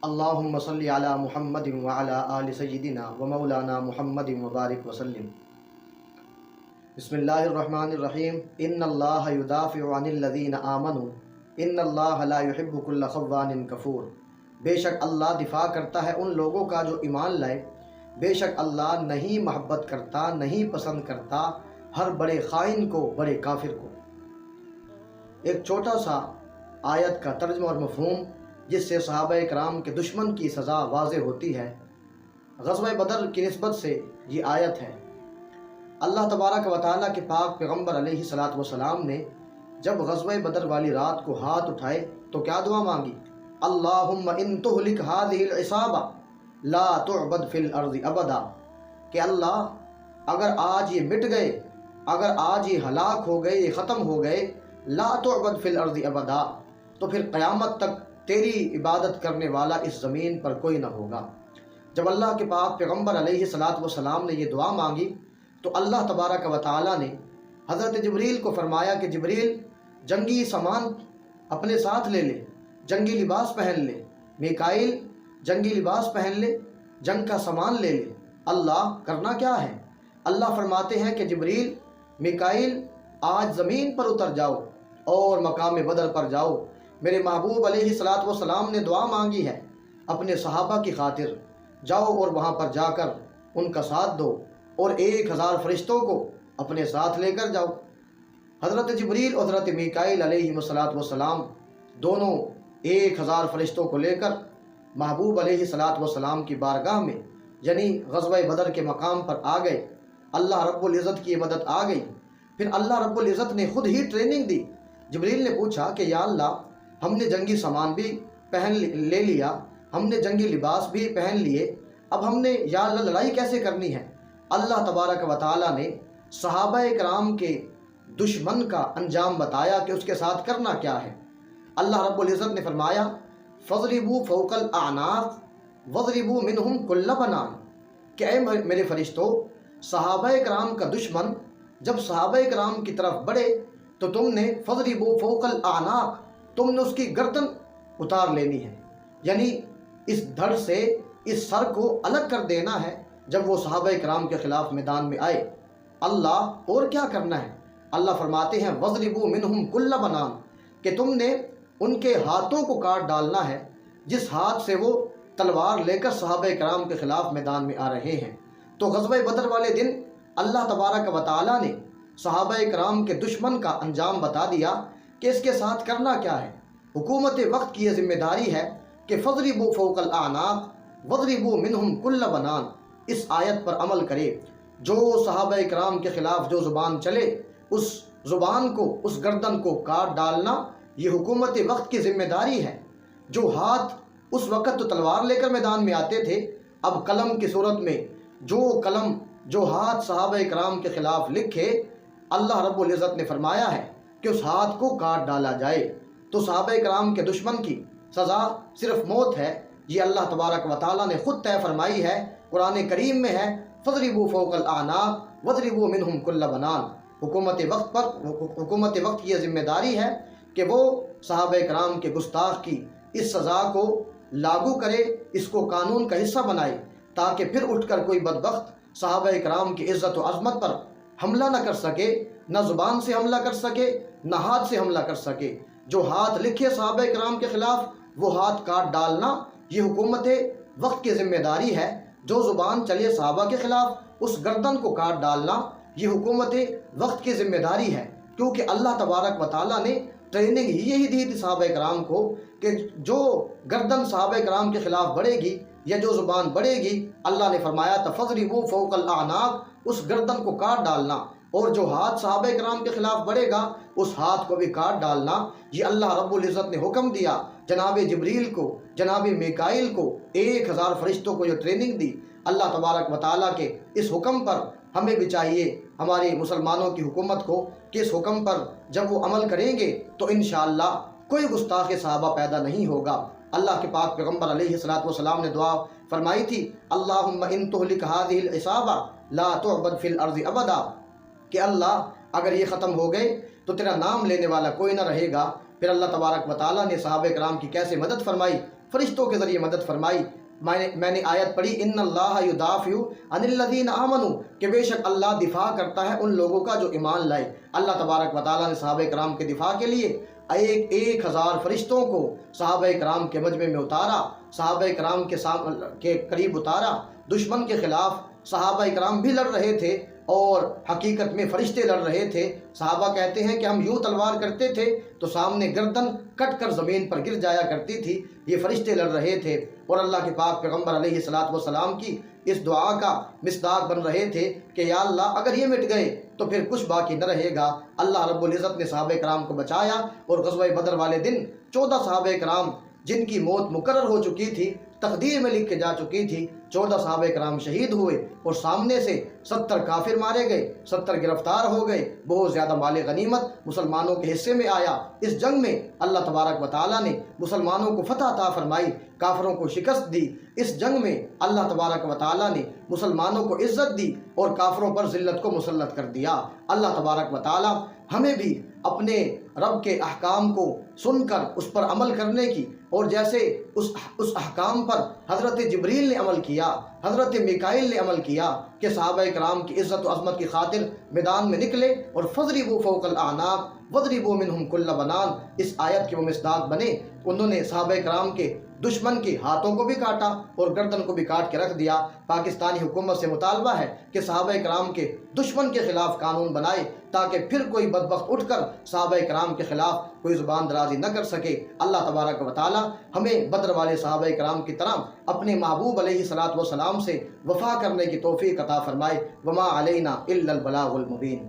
اللہم صلی علی محمد وعلی آل سیدنا و مولانا محمد وبارک وسلم۔ بسم اللہ الرحمن الرحیم۔ ان اللہ یدافع عن الذین آمنوا ان اللہ لا يحب كل خوان کفور۔ بے شک اللہ دفاع کرتا ہے ان لوگوں کا جو ایمان لائے، بے شک اللہ نہیں محبت کرتا، نہیں پسند کرتا ہر بڑے خائن کو، بڑے کافر کو۔ ایک چھوٹا سا آیت کا ترجمہ اور مفہوم جس سے صحابہ کرام کے دشمن کی سزا واضح ہوتی ہے۔ غزوہ بدر کی نسبت سے یہ آیت ہے۔ اللہ تبارک و تعالیٰ کے پاک پیغمبر علیہ الصلاۃ والسلام نے جب غزوہ بدر والی رات کو ہاتھ اٹھائے تو کیا دعا مانگی؟ اللہم ان تہلک ہذہ العصابہ لا تعبد فی الارض ابدا، کہ اللہ اگر آج یہ مٹ گئے، اگر آج یہ ہلاک ہو گئے، یہ ختم ہو گئے، لا تعبد فی الارض ابدا، تو پھر قیامت تک تیری عبادت کرنے والا اس زمین پر کوئی نہ ہوگا۔ جب اللہ کے پاک پیغمبر علیہ الصلاۃ والسلام نے یہ دعا مانگی تو اللہ تبارک و تعالیٰ نے حضرت جبریل کو فرمایا کہ جبریل جنگی سامان اپنے ساتھ لے لے، جنگی لباس پہن لے۔ میکائیل جنگی لباس پہن لے، جنگ کا سامان لے لے۔ اللہ کرنا کیا ہے؟ اللہ فرماتے ہیں کہ جبریل، میکائیل آج زمین پر اتر جاؤ اور مقام بدر پر جاؤ۔ میرے محبوب علیہ الصلاۃ والسلام نے دعا مانگی ہے اپنے صحابہ کی خاطر، جاؤ اور وہاں پر جا کر ان کا ساتھ دو اور 1000 فرشتوں کو اپنے ساتھ لے کر جاؤ۔ حضرت جبریل اور حضرت میکائیل علیہ الصلاۃ والسلام دونوں 1000 فرشتوں کو لے کر محبوب علیہ الصلاۃ والسلام کی بارگاہ میں یعنی غزوہ بدر کے مقام پر آ گئے۔ اللہ رب العزت کی مدد آ گئی۔ پھر اللہ رب العزت نے خود ہی ٹریننگ دی۔ جبریل نے پوچھا کہ یا اللہ، ہم نے جنگی سامان بھی لے لیا، ہم نے جنگی لباس بھی پہن لیے، اب ہم نے یا اللہ لڑائی کیسے کرنی ہے؟ اللہ تبارک و تعالیٰ نے صحابہ کرام کے دشمن کا انجام بتایا کہ اس کے ساتھ کرنا کیا ہے۔ اللہ رب العزت نے فرمایا فَاضْرِبُوا فَوْقَ الْأَعْنَاقِ وَاضْرِبُوا مِنْهُمْ كُلَّ بَنَانٍ، کہ اے میرے فرشتوں، صحابہ کرام کا دشمن جب صحابہ کرام کی طرف بڑھے تو تم نے فَاضْرِبُوا فَوْقَ الْأَعْنَاقِ، تم نے اس کی گردن اتار لینی ہے، یعنی اس دھڑ سے اس سر کو الگ کر دینا ہے جب وہ صحابہ کرام کے خلاف میدان میں آئے۔ اللہ اور کیا کرنا ہے؟ اللہ فرماتے ہیں وَاضْرِبُوا مِنْهُمْ كُلَّ بَنَانٍ، کہ تم نے ان کے ہاتھوں کو کاٹ ڈالنا ہے جس ہاتھ سے وہ تلوار لے کر صحابہ کرام کے خلاف میدان میں آ رہے ہیں۔ تو غزوہ بدر والے دن اللہ تبارک و تعالیٰ نے صحابہ کرام کے دشمن کا انجام بتا دیا کہ اس کے ساتھ کرنا کیا ہے۔ حکومت وقت کی یہ ذمہ داری ہے کہ فَاضْرِبُوا فَوْقَ الْأَعْنَاقِ وَاضْرِبُوا مِنْهُمْ كُلَّ بَنَانٍ، اس آیت پر عمل کرے۔ جو صحابہ کرام کے خلاف جو زبان چلے اس زبان کو، اس گردن کو کاٹ ڈالنا یہ حکومت وقت کی ذمہ داری ہے۔ جو ہاتھ اس وقت تو تلوار لے کر میدان میں آتے تھے، اب قلم کی صورت میں جو قلم، جو ہاتھ صحابہ کرام کے خلاف لکھے، اللہ رب العزت نے فرمایا ہے کہ اس ہاتھ کو کاٹ ڈالا جائے۔ تو صحابہ کرام کے دشمن کی سزا صرف موت ہے، یہ اللہ تبارک و تعالیٰ نے خود طے فرمائی ہے، قرآن کریم میں ہے فَاضْرِبُوا فَوْقَ الْأَعْنَاقِ وَاضْرِبُوا مِنْهُمْ كُلَّ بَنَانٍ۔ حکومت وقت کی یہ ذمہ داری ہے کہ وہ صحابہ کرام کے گستاخ کی اس سزا کو لاگو کرے، اس کو قانون کا حصہ بنائے، تاکہ پھر اٹھ کر کوئی بدبخت صحابہ کرام کی عزت و عظمت پر حملہ نہ کر سکے، نہ زبان سے حملہ کر سکے، نہ ہاتھ سے حملہ کر سکے۔ جو ہاتھ لکھے صحابہ کرام کے خلاف وہ ہاتھ کاٹ ڈالنا یہ حکومت وقت کی ذمہ داری ہے۔ جو زبان چلے صحابہ کے خلاف اس گردن کو کاٹ ڈالنا یہ حکومت وقت کی ذمہ داری ہے، کیونکہ اللہ تبارک و تعالیٰ نے ٹریننگ ہی یہی دی تھی صحابہ کرام کو کہ جو گردن صحابہ کرام کے خلاف بڑھے گی یا جو زبان بڑھے گی، اللہ نے فرمایا فَاضْرِبُوا فَوْقَ الْأَعْنَاقِ، اس گردن کو کاٹ ڈالنا، اور جو ہاتھ صحابہ کرام کے خلاف بڑھے گا اس ہاتھ کو بھی کاٹ ڈالنا۔ یہ اللہ رب العزت نے حکم دیا جناب جبریل کو، جناب میکائیل کو، 1000 فرشتوں کو جو ٹریننگ دی اللہ تبارک و تعالیٰ کے اس حکم پر۔ ہمیں بھی چاہیے ہمارے مسلمانوں کی حکومت کو کہ اس حکم پر جب وہ عمل کریں گے تو انشاءاللہ کوئی گستاخ صحابہ پیدا نہیں ہوگا۔ اللہ کے پاک پیغمبر علیہ الصلاۃ والسلام نے دعا فرمائی تھی اللہم ان تہلک ہذہ العصابہ لا تعبد فی الارض ابدا، کہ اللہ اگر یہ ختم ہو گئے تو تیرا نام لینے والا کوئی نہ رہے گا پھر اللہ تبارک و تعالیٰ نے صحابہ کرام کی کیسے مدد فرمائی، فرشتوں کے ذریعے مدد فرمائی۔ میں نے آیت پڑھی ان اللہ یدافع عن الذین آمنوا، کہ بے شک اللہ دفاع کرتا ہے ان لوگوں کا جو ایمان لائے۔ اللہ تبارک و تعالیٰ نے صحابہ کرام کے دفاع کے لیے 1000 فرشتوں کو صحابہ کرام کے مجمع میں اتارا، صحابہ کرام کے قریب اتارا۔ دشمن کے خلاف صحابہ کرام بھی لڑ رہے تھے اور حقیقت میں فرشتے لڑ رہے تھے۔ صحابہ کہتے ہیں کہ ہم یوں تلوار کرتے تھے تو سامنے گردن کٹ کر زمین پر گر جایا کرتی تھی، یہ فرشتے لڑ رہے تھے، اور اللہ کے پاک پیغمبر علیہ الصلوۃ والسلام کی اس دعا کا مصداق بن رہے تھے کہ یا اللہ اگر یہ مٹ گئے تو پھر کچھ باقی نہ رہے گا۔ اللہ رب العزت نے صحابہ کرام کو بچایا، اور غزوہ بدر والے دن 14 صحابہ کرام جن کی موت مقرر ہو چکی تھی، تقدیر میں لکھ کے جا چکی تھی، 14 صحابہ کرام شہید ہوئے، اور سامنے سے 70 کافر مارے گئے، 70 گرفتار ہو گئے، بہت زیادہ مال غنیمت مسلمانوں کے حصے میں آیا۔ اس جنگ میں اللہ تبارک و تعالیٰ نے مسلمانوں کو فتح عطا فرمائی، کافروں کو شکست دی۔ اس جنگ میں اللہ تبارک و تعالیٰ نے مسلمانوں کو عزت دی اور کافروں پر ذلت کو مسلط کر دیا۔ اللہ تبارک و تعالیٰ ہمیں بھی اپنے رب کے احکام کو سن کر اس پر عمل کرنے کی، اور جیسے اس احکام پر حضرت جبریل نے عمل کیا، حضرت میکائیل نے عمل کیا کہ صحابہ کرام کی عزت و عظمت کی خاطر میدان میں نکلے اور فضربوا فوق الاعناق وضربوا منہم کل بنان، اس آیت کے وہ مصداق بنے۔ انہوں نے صحابہ کرام کے دشمن کے ہاتھوں کو بھی کاٹا اور گردن کو بھی کاٹ کے رکھ دیا۔ پاکستانی حکومت سے مطالبہ ہے کہ صحابہ کرام کے دشمن کے خلاف قانون بنائے تاکہ پھر کوئی بدبخت اٹھ کر صحابہ کرام کے خلاف کوئی زبان درازی نہ کر سکے۔ اللہ تبارک و تعالی ہمیں بدر والے صحابہ کرام کی طرح اپنے محبوب علیہ الصلوۃ والسلام سے وفا کرنے کی توفیق عطا فرمائے۔ وما علینا الا البلاغ المبین۔